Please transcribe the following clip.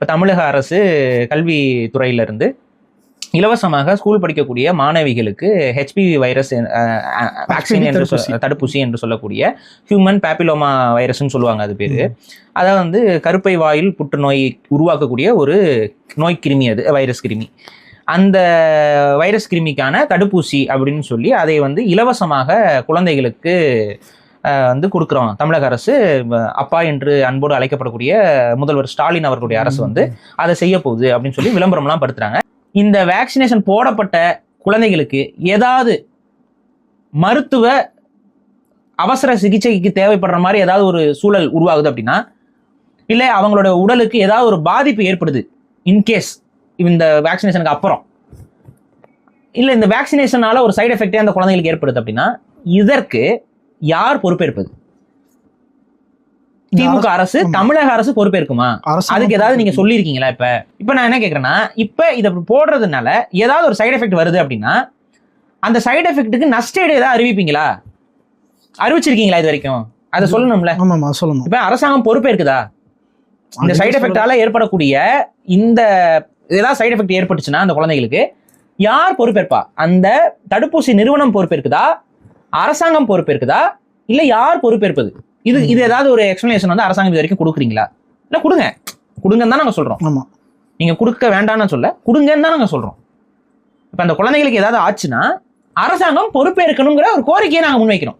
இப்போ தமிழக அரசு கல்வித்துறையிலிருந்து இலவசமாக ஸ்கூல் படிக்கக்கூடிய மாணவிகளுக்கு ஹெச்பிவி வைரஸ் வேக்சின் என்று தடுப்பூசி என்று சொல்லக்கூடிய ஹியூமன் பேப்பிலோமா வைரஸ்ன்னு சொல்லுவாங்க அது பேர். அதை வந்து கருப்பை வாயில் புற்றுநோய் உருவாக்கக்கூடிய ஒரு நோய் கிருமி, அது வைரஸ் கிருமி. அந்த வைரஸ் கிருமிக்கான தடுப்பூசி அப்படின்னு சொல்லி அதை வந்து இலவசமாக குழந்தைகளுக்கு வந்து கொடுக்குறோம். தமிழக அரசு, அப்பா என்று அன்போடு அழைக்கப்படக்கூடிய முதல்வர் ஸ்டாலின் அவர்களுடைய அரசு வந்து அதை செய்ய போகுது அப்படின்னு சொல்லி விளம்பரம்லாம் படுத்துறாங்க. இந்த வேக்சினேஷன் போடப்பட்ட குழந்தைகளுக்கு ஏதாவது மருத்துவ அவசர சிகிச்சைக்கு தேவைப்படுற மாதிரி ஏதாவது ஒரு சூழல் உருவாகுது அப்படின்னா, இல்லை அவங்களோட உடலுக்கு ஏதாவது ஒரு பாதிப்பு ஏற்படுது இன்கேஸ் இந்த வேக்சினேஷனுக்கு அப்புறம், இல்லை இந்த வேக்சினேஷனால ஒரு சைடு எஃபெக்டே அந்த குழந்தைகளுக்கு ஏற்படுது அப்படின்னா, இதற்கு யார் பொறுப்பேற்பது? திமுக அரசு, தமிழக அரசு பொறுப்பேற்குமா? அதுக்கு ஏதாவது நீங்க சொல்லியிருக்கீங்களா? இப்ப நான் என்ன கேட்கறேன்னா, இப்ப இதை போடுறதுனால ஏதாவது ஒரு சைடு எஃபெக்ட் வருது அப்படின்னா, அந்த சைடு எஃபெக்ட்டுக்கு நஷ்டஈடு ஏதாவது அறிவிப்பீங்களா? அறிவிச்சிருக்கீங்களா இது வரைக்கும்? அதை சொல்லணும்ல. சொல்லணும். இப்ப அரசாங்கம் பொறுப்பேற்குதா? இந்த சைடு எஃபெக்டால ஏற்படக்கூடிய இந்த ஏதாவது சைடு எஃபெக்ட் ஏற்பட்டுச்சுன்னா அந்த குழந்தைகளுக்கு யார் பொறுப்பேற்பா? அந்த தடுப்பூசி நிறுவனம் பொறுப்பேற்குதா, அரசாங்கம் பொறுப்பேற்குதா, இல்ல யார் பொறுப்பேற்பது? இது ஏதாவது ஒரு எக்ஸ்பிளனேஷன் வந்து அரசாங்கம் இது வரைக்கும் கொடுக்குறீங்களா? இல்ல கொடுங்கன்னு தான் நாங்க சொல்றோம். ஆமா, நீங்க கொடுக்க வேண்டாம்னு சொல்ல, கொடுங்கன்னு தான் நாங்க சொல்றோம். இப்ப அந்த குழந்தைகளுக்கு ஏதாவது ஆச்சுன்னா அரசாங்கம் பொறுப்பேற்கணுங்கிற ஒரு கோரிக்கையை நாங்க முன்வைக்கிறோம்.